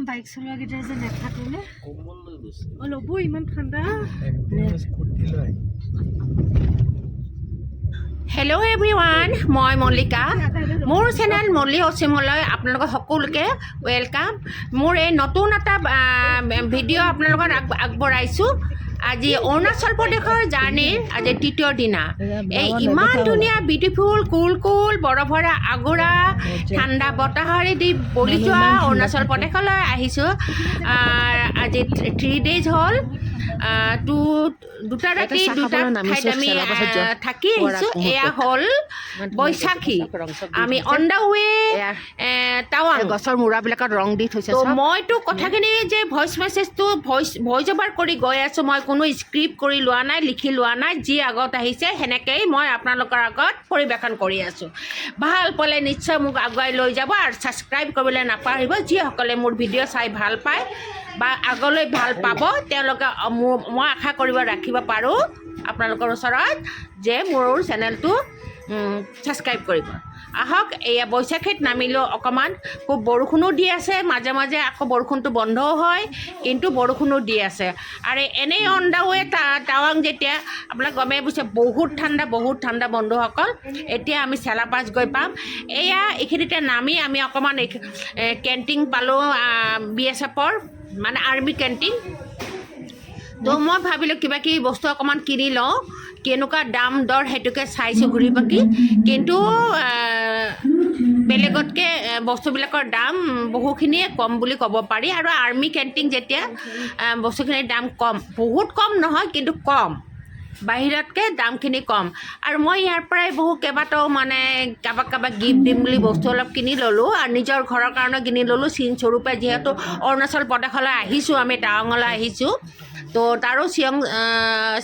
Bike চলোৱাকেইটাই যে নেথাকোনে ল'ব ইমান ঠাণ্ডা। হেল্ল' এভৰিৱান, মই মল্লিকা। মোৰ চেনেল মল্লি অসীমলৈ আপোনালোকক সকলোকে ৱেলকাম। মোৰ এই নতুন এটা ভিডিঅ' আপোনালোকক আগবঢ়াইছোঁ। আজি অৰুণাচল প্ৰদেশৰ জাৰ্ণিৰ আজি তৃতীয় দিনা। এই ইমান ধুনীয়া বিউটিফুল কুল বৰফৰা আগৰা ঠাণ্ডা বতাহৰেদি বলি যোৱা অৰুণাচল প্ৰদেশলৈ আহিছোঁ। আজি 3 days হ'ল। দুটা ৰাতি দুটা ঠাইত আমি থাকি আহিছোঁ। এয়া হ'ল বৈশাখী। আমি অন দ্য ৱে টাৱাং। গছৰ মূৰাবিলাকত ৰং দি থৈছে। মইতো কথাখিনি যে ভইচ মেছেজটো ভইচ অভাৰ কৰি গৈ আছোঁ। মই কোনো স্ক্ৰিপ্ট কৰি লোৱা নাই, লিখি লোৱা নাই। যি আগত আহিছে সেনেকৈয়ে মই আপোনালোকৰ আগত পৰিৱেশন কৰি আছোঁ। ভাল পালে নিশ্চয় মোক আগুৱাই লৈ যাব আৰু ছাবস্ক্ৰাইব কৰিবলৈ নাপাহৰিব। যিসকলে মোৰ ভিডিঅ' চাই ভাল পায় বা আগলৈ ভাল পাব তেওঁলোকে মই আশা ৰাখিব পাৰোঁ আপোনালোকৰ ওচৰত যে মোৰ চেনেলটো ছাবস্ক্ৰাইব কৰিব। আহক, এয়া বৈশাখীত নামিলোঁ। অকণমান খুব বৰষুণো দি আছে, মাজে মাজে আকৌ বৰষুণটো বন্ধও হয়, কিন্তু বৰষুণো দি আছে। আৰু এনেই অন দ্য ৱে টাৱাং যেতিয়া আপোনাক গমেই বুজিছে বহুত ঠাণ্ডা বন্ধুসকল। এতিয়া আমি চেলাপাছ গৈ পাম। এয়া এইখিনিতে নামি আমি অকণমান কেণ্টিন পালোঁ, BSFৰ মানে আৰ্মি কেণ্টিন। তো মই ভাবিলোঁ কিবা কিবি বস্তু অকণমান কিনি লওঁ, কেনেকুৱা দাম দৰ সেইটোকে চাইছোঁ ঘূৰি পাকি। কিন্তু বেলেগতকৈ বস্তুবিলাকৰ দাম বহুখিনিয়ে কম বুলি ক'ব পাৰি। আৰু আৰ্মি কেণ্টিন যেতিয়া বস্তুখিনিৰ দাম কম, বহুত কম নহয় কিন্তু কম, বাহিৰতকৈ দামখিনি কম। আৰু মই ইয়াৰ পৰাই কেইবাটাও মানে কাৰোবাক গিফ্ট দিম বুলি বস্তু অলপ কিনি ল'লোঁ আৰু নিজৰ ঘৰৰ কাৰণে কিনি ল'লোঁ চিনস্বৰূপে। যিহেতু অৰুণাচল প্ৰদেশলৈ আহিছোঁ, আমি টাৱাঙলৈ আহিছোঁ, তো তাৰো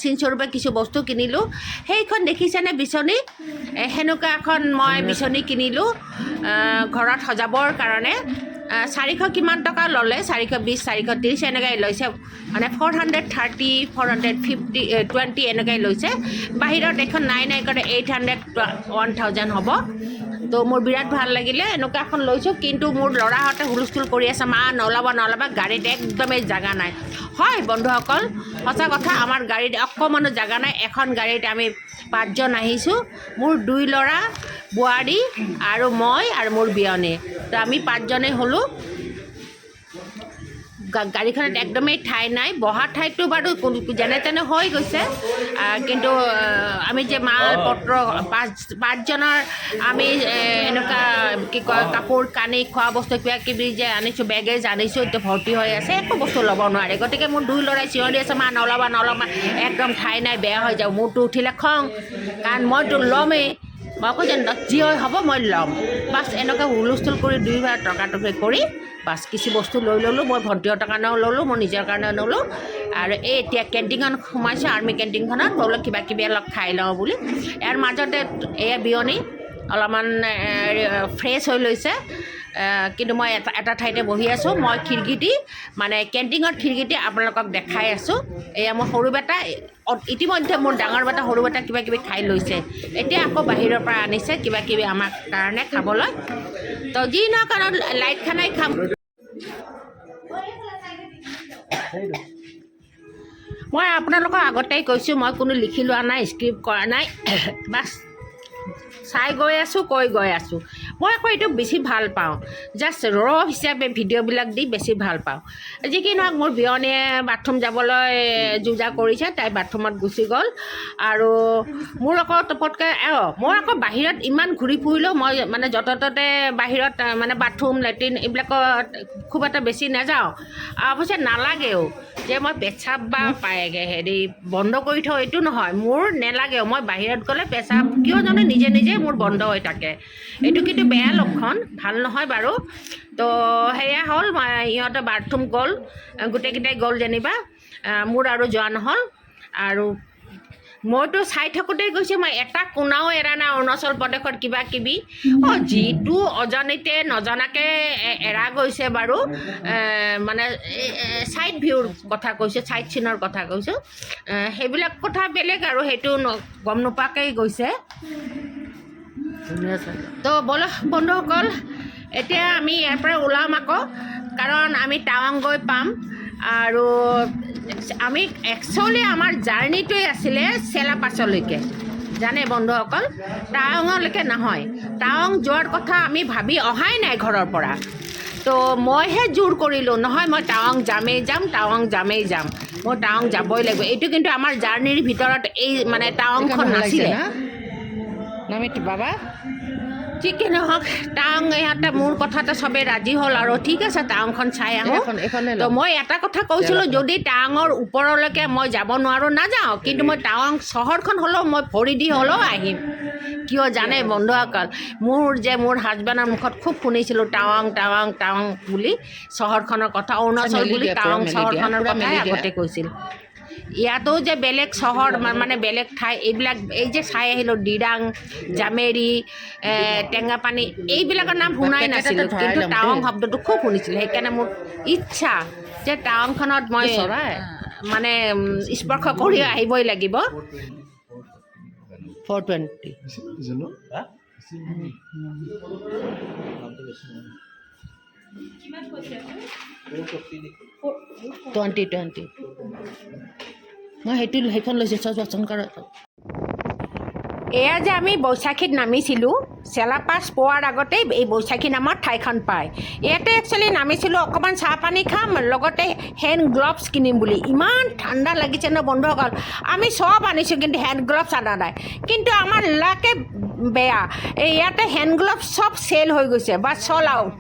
চিনস্বৰূপে কিছু বস্তু কিনিলোঁ। সেইখন দেখিছেনে বিচনী? সেনেকুৱা এখন মই বিচনী কিনিলোঁ ঘৰত সজাবৰ কাৰণে। 400 কিমান টকা ল'লে, 420, 430 এনেকৈ লৈছে। মানে 430, 420 এনেকৈ লৈছে। বাহিৰত এখন নাই কৰে 800, 1000 হ'ব। তো মোৰ বিৰাট ভাল লাগিলে, এনেকুৱা এখন লৈছোঁ। কিন্তু মোৰ ল'ৰাহঁতে হুলস্থুল কৰি আছে, মা নলাবা, গাড়ীত একদমেই জেগা নাই। হয় বন্ধুসকল, সঁচা কথা, আমাৰ গাড়ীত অকণমানো জেগা নাই। এখন গাড়ীত আমি 5 জন আহিছোঁ। মোৰ 2 ল'ৰা, বোৱাৰী আৰু মই আৰু মোৰ বিয়নী। তো আমি 5 জনেই হ'লোঁ। গাড়ীখনত একদমেই ঠাই নাই। বহা ঠাইটো বাৰু যেনে তেনে হৈ গৈছে, কিন্তু আমি যে মাল পত্ৰ 5 জনৰ আমি এনেকুৱা কি কয় কাপোৰ কানি খোৱা বস্তু কিবা কিবি যে আনিছোঁ, বেগেজ আনিছোঁ, এতিয়া ভৰ্তি হৈ আছে, একো বস্তু ল'ব নোৱাৰে। গতিকে মোৰ 2 ল'ৰাই চিঞৰি আছে, মা নল'বা, একদম ঠাই নাই, বেয়া হৈ যাব। মোৰতো উঠিলে খং, কাৰণ মইতো ল'মেই। মই কৈছোঁ যি হয় হ'ব, মই ল'ম। বাছ এনেকৈ হুলস্থুল কৰি 2 বাৰ তৰ্কাতৰ্কি কৰি বাছ কিছু বস্তু লৈ ল'লোঁ। মই ভণ্টিহঁতৰ কাৰণেও ল'লোঁ, মোৰ নিজৰ কাৰণেও ল'লোঁ। আৰু এতিয়া কেণ্টিনখন সোমাইছোঁ, আৰ্মি কেণ্টিনখনত। বোলো কিবা কিবি অলপ খাই লওঁ বুলি। ইয়াৰ মাজতে এয়া বিয়নী অলপমান ফ্ৰেছ হৈ লৈছে। কিন্তু মই এটা ঠাইতে বহি আছোঁ। মই খিৰিকীটি মানে কেণ্টিনৰ খিৰিকীটি আপোনালোকক দেখাই আছোঁ। এয়া মোৰ সৰু বেটা, ইতিমধ্যে মোৰ ডাঙৰ বেটা সৰু বেটা কিবা কিবি খাই লৈছে। এতিয়া আকৌ বাহিৰৰ পৰা আনিছে কিবা কিবি আমাৰ কাৰণে খাবলৈ। তো যি নহওক কাৰণ লাইট খানাই খাম। মই আপোনালোকৰ আগতেই কৈছোঁ, মই কোনো লিখি লোৱা নাই, স্ক্ৰিপ্ট কৰা নাই। বাছ চাই গৈ আছোঁ, কৈ গৈ আছোঁ। মই আকৌ এইটো বেছি ভাল পাওঁ, জাষ্ট হিচাপে ভিডিঅ'বিলাক দি বেছি ভাল পাওঁ। যি কি নহওক, মোৰ বিয়নীয়ে বাথৰুম যাবলৈ যোজা কৰিছে, তাই বাথৰুমত গুচি গ'ল। আৰু মোৰ আকৌ তপতকৈ মই আকৌ বাহিৰত ইমান ঘূৰি ফুৰিলেও মই মানে য'তে ত'তে বাহিৰত মানে বাথৰুম লেট্ৰিন এইবিলাকত খুব এটা বেছি নাযাওঁ। অৱশ্যে নালাগেও যে মই পেচাব বা বন্ধ কৰি থওঁ, এইটো নহয়, মোৰ নেলাগেও। মই বাহিৰত গ'লে পেচাব কিয় জানো নিজে মোৰ বন্ধ হৈ থাকে। এইটো কিন্তু বেয়া লক্ষণ, ভাল নহয় বাৰু। তো সেয়া হ'ল, ইহঁতে বাথৰুম গ'ল, গোটেইকেইটাই গ'ল যেনিবা, মোৰ আৰু যোৱা নহ'ল। আৰু মইতো চাই থাকোঁতেই গৈছোঁ, মই এটা কোনাও এৰা নাই অৰুণাচল প্ৰদেশত কিবা কিবি। যিটো অজানিতে নজনাকৈ এৰা গৈছে বাৰু, মানে ছাইড ভিউৰ কথা কৈছোঁ, ছাইড চিনৰ কথা কৈছোঁ। সেইবিলাক কথা বেলেগ আৰু, সেইটো গম নোপোৱাকৈ গৈছে। তো ব'লক বন্ধুসকল, এতিয়া আমি ইয়াৰ পৰা ওলাম আকৌ, কাৰণ আমি টাৱাং গৈ পাম। আৰু আমি একচুৱেলি আমাৰ জাৰ্ণিটোৱে আছিলে চেলাপাছলৈকে, জানে বন্ধুসকল, টাৱাঙলৈকে নহয়। টাৱাং যোৱাৰ কথা আমি ভাবি অহাই নাই ঘৰৰ পৰা। তো মইহে জোৰ কৰিলোঁ, নহয় মই টাৱাং যামেই যাম, টাৱাং যামেই যাম, মই টাৱাং যাবই লাগিব। এইটো কিন্তু আমাৰ জাৰ্ণিৰ ভিতৰত এই মানে টাৱাংখন নাছিলে। বাবা ঠিকে নহওক, টাৱাং ইহঁতে মোৰ কথাতে চবেই ৰাজি হ'ল আৰু ঠিক আছে টাৱাংখন চাই আহোঁ। তো মই এটা কথা কৈছিলোঁ, যদি টাৱাঙৰ ওপৰলৈকে মই যাব নোৱাৰোঁ নাযাওঁ, কিন্তু মই টাৱাং চহৰখন হ'লেও মই ভৰি দি হ'লেও আহিম। কিয় জানে বন্ধুসকল, মোৰ হাজবেণ্ডৰ মুখত খুব শুনিছিলোঁ টাৱাং টাৱাং টাৱাং বুলি, চহৰখনৰ কথা, অৰুণাচল বুলি টাৱাং চহৰখনৰ কথাই আগতে কৈছিল। ইয়াতো যে বেলেগ চহৰ মানে বেলেগ ঠাই, এইবিলাক এই যে চাই আহিলোঁ ডিৰাং, জামেৰী, টেঙাপানী, এইবিলাকৰ নাম শুনাই নাছিলোঁ, কিন্তু টাৱাং শব্দটো খুব শুনিছিলোঁ। সেইকাৰণে মোৰ ইচ্ছা যে টাৱাংখনত মই মানে স্পৰ্শ কৰি আহিবই লাগিব। 420 20 মই সেইখন লৈছোঁ চচন কৰা। এয়া যে আমি বৈশাখীত নামিছিলোঁ, চেলাপাছ পোৱাৰ আগতেই এই বৈশাখী নামৰ ঠাইখন পায়। ইয়াতে একচুৱেলি নামিছিলোঁ অকণমান চাহ পানী খাম, লগতে হেণ্ড গ্লভছ কিনিম বুলি। ইমান ঠাণ্ডা লাগিছে ন বন্ধুসকল, আমি চব আনিছোঁ কিন্তু হেণ্ড গ্লভছ অনা নাই। কিন্তু আমাৰ লাকে বেয়া, ইয়াতে হেণ্ড গ্লভছ চব চেল হৈ গৈছে বা চল আউট।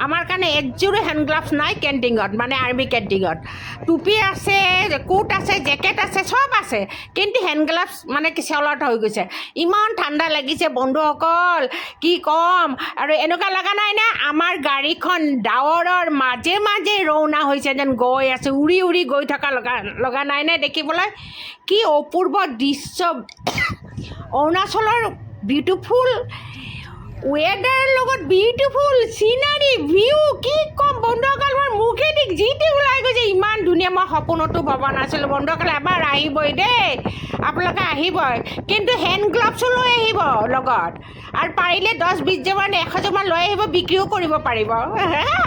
আমাৰ কাৰণে একযোৰো হেণ্ড গ্লভছ নাই কেণ্টিঙত, মানে আৰ্মি কেণ্টিঙত। টুপি আছে, কোট আছে, জেকেট আছে, চব আছে, কিন্তু হেণ্ড গ্লভছ মানে কি চল আউট হৈ গৈছে। ইমান ঠাণ্ডা লাগিছে বন্ধুসকল, কি ক'ম। আৰু এনেকুৱা লগা নাই নে আমাৰ গাড়ীখন ডাৱৰৰ মাজে মাজে ৰওনা হৈছে যেন গৈ আছে, উৰি উৰি গৈ থকা লগা নাই নে দেখিবলৈ? কি অপূৰ্ব দৃশ্য, অৰুণাচলৰ বিউটিফুল ৱেডাৰৰ লগত বিউটিফুল চিনাৰী ভিউ, কি ক'ম বন্ধুসকল, মোৰ মুখেদি যিটো ওলাই গৈছে, ইমান ধুনীয়া। মই সপোনতো ভবা নাছিলোঁ বন্ধুসকল, এবাৰ আহিবই দেই, আপোনালোকে আহিবই, কিন্তু হেণ্ড গ্লভছো লৈ আহিব লগত, আৰু পাৰিলে 10-20যোৰমান 100যোৰমান লৈ আহিব, বিক্ৰীও কৰিব পাৰিব।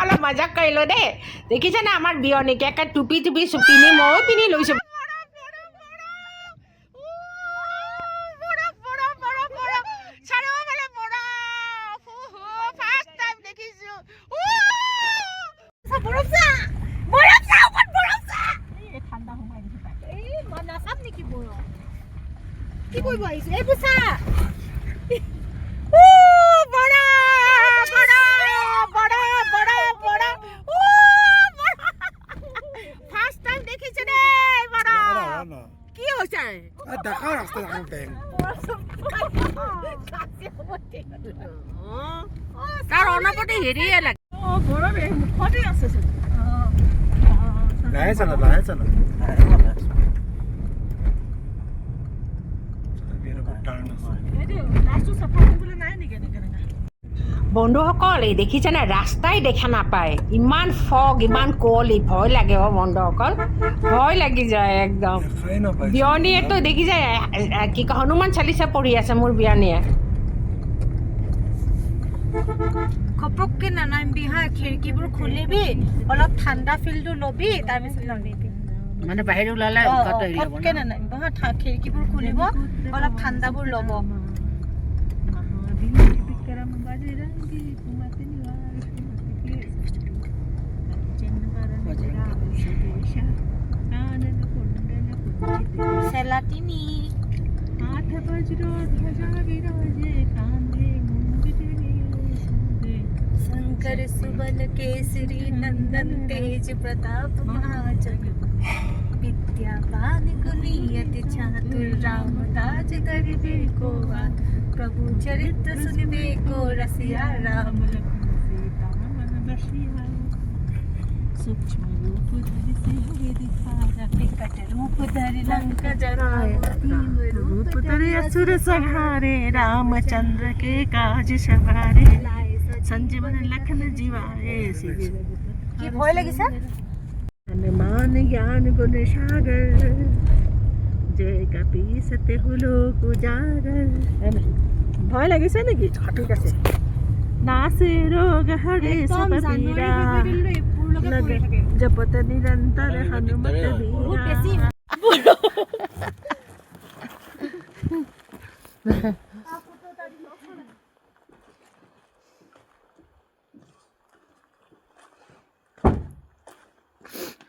অলপ মজাক কৰিলোঁ দেই। দেখিছেনে আমাৰ বিয়নীকে একে টুপি টুপি পিন্ধি, ময়ো পিন্ধি লৈছোঁ। কি কৰিব আহিছে এইবোৰ চা, ফাৰ্ষ্ট টাইম দেখিছে দেই বৰা। কি হৈছে দেখা ৰাস্তা তাৰ অনাপতি হেৰিয়ে লাগে, মুখতে আছে বন্ধুসকল। এই দেখিছেনে, ৰাস্তাই দেখা নাপায়, ইমান ফগ, ইমান কুঁৱলী, ভয় লাগে অ বন্ধুসকল, ভয় লাগি যায় একদম। বিয়নীয়েতো দেখিছে কি কয় হনুমান চালিচা পঢ়ি আছে মোৰ বিয়নীয়ে। ঘপককে নানামিবি হা, খিৰিকীবোৰ খুলিবি, অলপ ঠাণ্ডা ফিলটো ল'বি, তাৰপিছত নামিবি। মানে বাহিৰ ওলালে ঘপককে নানামিব হা, খিৰিকীবোৰ খুলিব, অলপ ঠাণ্ডাবোৰ ল'ব। চেলাটিনি शंकर सुबल केसरी नंदन तेज प्रताप महाजन विद्यावान गुणियति चातुर राम ताज गरिबे को प्रभु चरित्र सुनिबे को रसिया राम सीता मन बसिया सूक्ष्म रूप धरि सिंह दिखाया विकट रूप धरि लंका जराया रूप धरि असुर संहारे रामचंद्र के काज सवारे संजीवन लखन जीवाए। কি ভয় লাগিছে? मान ज्ञान गुण सागर जय कपि सत्य हुलो उजागर। ভয় লাগিছে নেকি? ঠিক আছে, নাচ একদম জানুৱাৰী ফেব্ৰুৱাৰীলৈ এইবোৰলৈকে পৰি থাকে जपते निरंतर हनुमत বহুত বেছি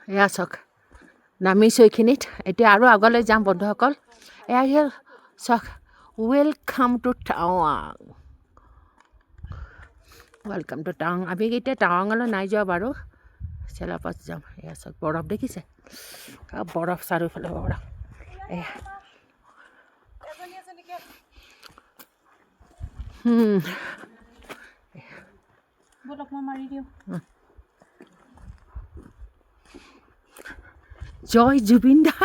এয়া চাওক নামিছোঁ এইখিনিত এতিয়া আৰু আগলৈ যাম বন্ধুসকল এয়া হ'ল চাওক ৱেলকাম টু টাৱাং ৱেলকাম টু টাৱাং আমি এতিয়া টাৱাঙলৈ নাই যোৱা বাৰু চেলাপাছ যাম এয়া চাওক বৰফ দেখিছে বৰফ চাৰিওফালে বৰফ এয়া বলক মই মাৰি দিওঁ জয় জুবিন দা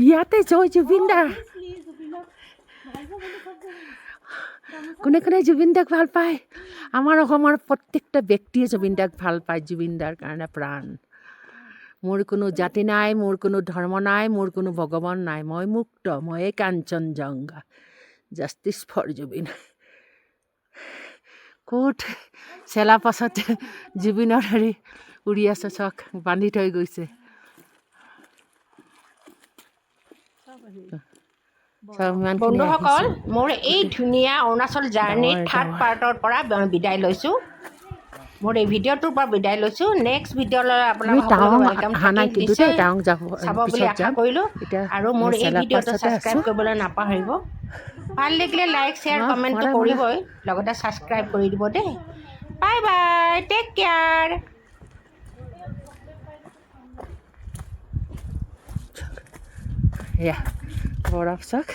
ইয়াতে জয় জুবিন দা কোনে কোনে জুবিন দাক ভাল পায় আমাৰ অসমৰ প্ৰত্যেকটা ব্যক্তিয়ে জুবিন দাক ভাল পায় জুবিন দাৰ কাৰণে প্ৰাণ মোৰ কোনো জাতি নাই মোৰ কোনো ধৰ্ম নাই মোৰ কোনো ভগৱান নাই মই মুক্ত ময়ে কাঞ্চনজংঘা জাষ্টিছ ফৰ জুবিন ক'ত চেলা পাছত জুবিনৰ হেৰি উৰি আছে চাওক বান্ধি থৈ গৈছে বন্ধুসকল মোৰ এই ধুনীয়া অৰুণাচল জাৰ্ণিৰ থাৰ্ড পাৰ্টৰ পৰা বিদায় লৈছোঁ মোৰ এই ভিডিঅ'টোৰ পৰা বিদায় লৈছোঁ নেক্সট ভিডিঅ'লৈ আপোনালোক চাব বুলি আশা কৰিলোঁ আৰু মোৰ এই ভিডিঅ'টো ছাবস্ক্ৰাইব কৰিবলৈ নাপাহৰিব ভাল লাগিলে লাইক শ্বেয়াৰ কমেণ্টটো কৰিবই লগতে ছাবস্ক্ৰাইব কৰি দিব দেই বাই বাই টেক কেয়াৰ এয়া বৰফ চাওক